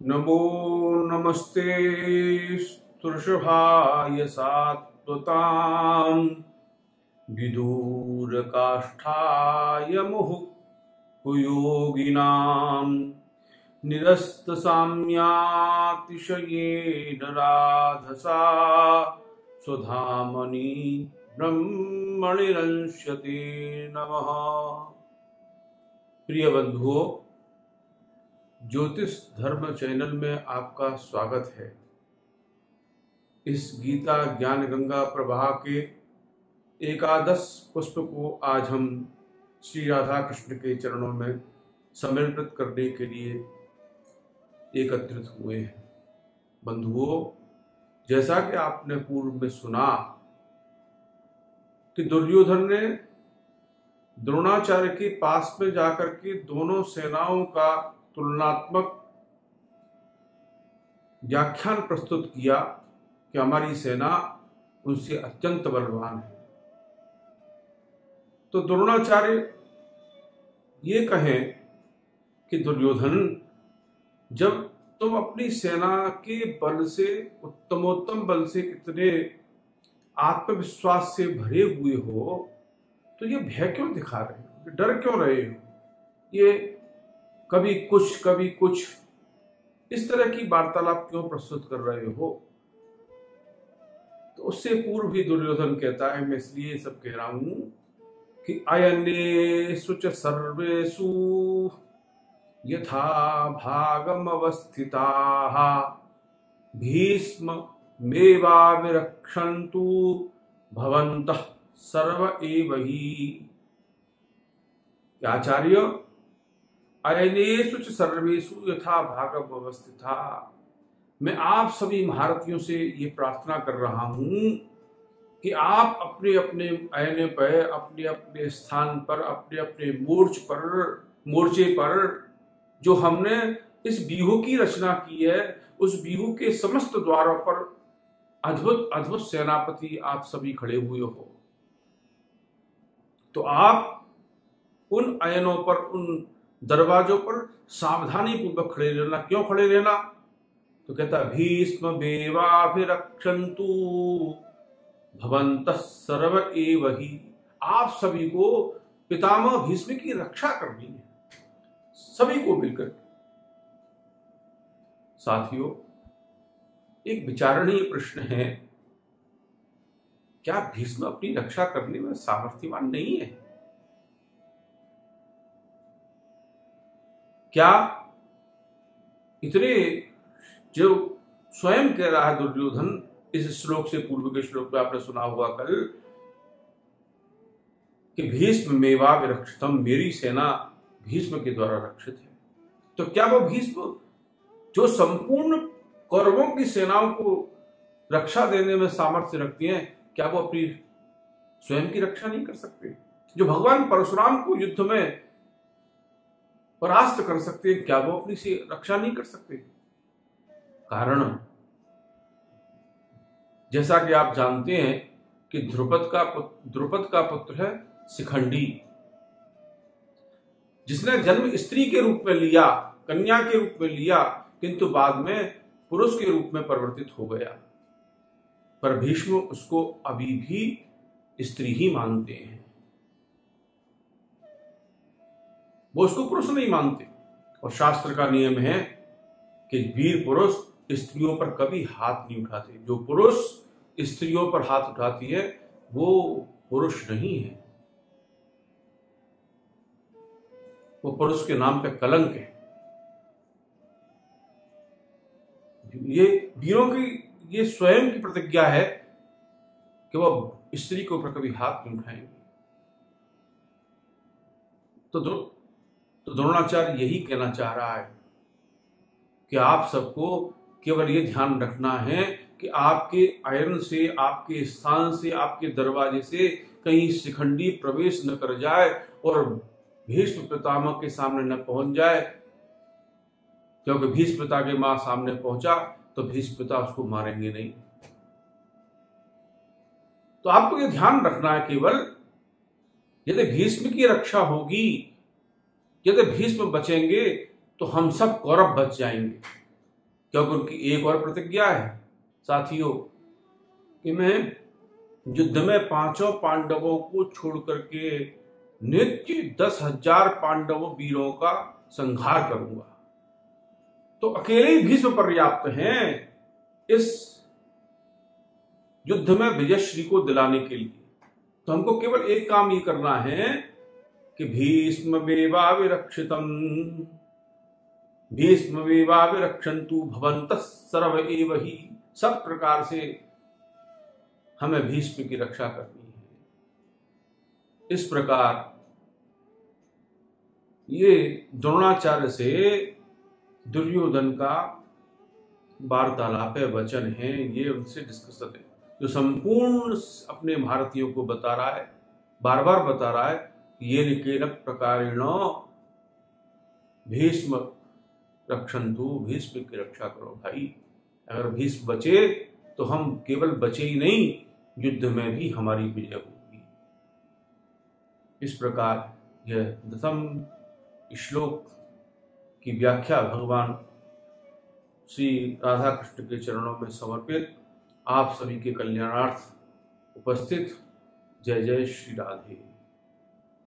नमो नमस्ते स्तुषभाय सात्वतां विदूरकाष्ठाय मुहुः निरस्तसाम्यातिशयेन राधसा स्वधामनि ब्रह्मणिरंशते नमः। प्रिय बंधुओं, ज्योतिष धर्म चैनल में आपका स्वागत है। इस गीता ज्ञान गंगा प्रवाह के एकादश पुष्प को आज हम श्री राधा कृष्ण के चरणों में समर्पित करने के लिए एकत्रित हुए हैं। बंधुओं, जैसा कि आपने पूर्व में सुना कि दुर्योधन ने द्रोणाचार्य के पास में जाकर के दोनों सेनाओं का तुलनात्मक व्याख्यान प्रस्तुत किया कि हमारी सेना उनसे अत्यंत बलवान है। तो द्रोणाचार्य ये कहें कि दुर्योधन, जब तुम अपनी सेना के बल से, उत्तमोत्तम बल से इतने आत्मविश्वास से भरे हुए हो, तो ये भय क्यों दिखा रहे हो, डर क्यों रहे हो, ये कभी कुछ इस तरह की वार्तालाप क्यों प्रस्तुत कर रहे हो। तो उससे पूर्व भी दुर्योधन कहता है, मैं इसलिए सब कह रहा हूं कि अयनेषु च सर्वेषु यथा भागम अवस्थिताः भीष्म मेवाविरक्षन्तु भवन्तः सर्व एव हि। आचार्य, अयनेषु च सर्वेषु यथा भागम अवस्थिता, मैं आप सभी भारतीयों से ये प्रार्थना कर रहा हूं कि आप अपने अपने अयने पर, अपने अपने स्थान पर, अपने अपने मोर्चे पर जो हमने इस व्यूह की रचना की है, उस व्यूह के समस्त द्वारों पर अद्भुत अद्भुत सेनापति आप सभी खड़े हुए हो। तो आप उन अयनों पर, उन दरवाजों पर सावधानी पूर्वक खड़े रहना। क्यों खड़े रहना? तो कहता भीष्म मेवाभिरक्षन्तु भवन्तः सर्व एव हि। आप सभी को पितामह भीष्म की रक्षा करनी है, सभी को मिलकर। साथियों, एक विचारणीय प्रश्न है, क्या भीष्म अपनी रक्षा करने में सामर्थ्यवान नहीं है? क्या इतने, जो स्वयं कह रहा है दुर्योधन इस श्लोक से, पूर्व के श्लोक में आपने सुना हुआ कल कि भीष्म मेवाविरक्षितम्, मेरी सेना भीष्म के द्वारा रक्षित है। तो क्या वो भीष्म जो संपूर्ण कौरवों की सेनाओं को रक्षा देने में सामर्थ्य रखती हैं, क्या वो अपनी स्वयं की रक्षा नहीं कर सकते? जो भगवान परशुराम को युद्ध में परास्त कर सकते हैं, क्या वो अपनी से रक्षा नहीं कर सकते? कारण, जैसा कि आप जानते हैं कि द्रुपद का पुत्र है शिखंडी, जिसने जन्म स्त्री के रूप में लिया, कन्या के रूप में लिया, किंतु बाद में पुरुष के रूप में परिवर्तित हो गया। पर भीष्म उसको अभी भी स्त्री ही मानते हैं, वो उसको पुरुष नहीं मानते। और शास्त्र का नियम है कि वीर पुरुष स्त्रियों पर कभी हाथ नहीं उठाते। जो पुरुष स्त्रियों पर हाथ उठाती है वो पुरुष नहीं है, वो पुरुष के नाम पे कलंक है। ये वीरों की ये स्वयं की प्रतिज्ञा है कि वो स्त्री के ऊपर कभी हाथ नहीं उठाएंगे। तो द्रोणाचार्य यही कहना चाह रहा है कि आप सबको केवल ये ध्यान रखना है कि आपके अयन से, आपके स्थान से, आपके दरवाजे से कहीं शिखंडी प्रवेश न कर जाए और भीष्म पितामह के सामने न पहुंच जाए, क्योंकि भीष्म पिता के मां सामने पहुंचा तो भीष्म पिता उसको मारेंगे नहीं। तो आपको ये ध्यान रखना है, केवल यदि भीष्म की रक्षा होगी, यदि भीष्म बचेंगे तो हम सब कौरव बच जाएंगे। क्योंकि उनकी एक और प्रतिज्ञा है साथियों कि मैं युद्ध में 5 पांडवों को छोड़ करके नित्य 10,000 पांडवों वीरों का संहार करूंगा। तो अकेले ही भीष्म पर्याप्त हैं इस युद्ध में विजयश्री को दिलाने के लिए। तो हमको केवल एक काम ये करना है कि भीष्ममेवाविरक्षितम् भीष्ममेवाविरक्षन्तु भवन्तः सर्व एव हि। सब प्रकार से हमें भीष्म की रक्षा करनी है। इस प्रकार ये द्रोणाचार्य से दुर्योधन का वार्तालाप है, वचन है, ये उनसे डिस्कस है, जो संपूर्ण अपने भारतीयों को बता रहा है, बार बार बता रहा है कि ये निकेन प्रकारेण भीष्म रक्षन्तु, भीष्म की रक्षा करो भाई। अगर भीष्म बचे तो हम केवल बचे ही नहीं, युद्ध में भी हमारी विजय होगी। इस प्रकार यह 10वें श्लोक की व्याख्या भगवान श्री राधा कृष्ण के चरणों में समर्पित आप सभी के कल्याणार्थ उपस्थित। जय जय श्री राधे।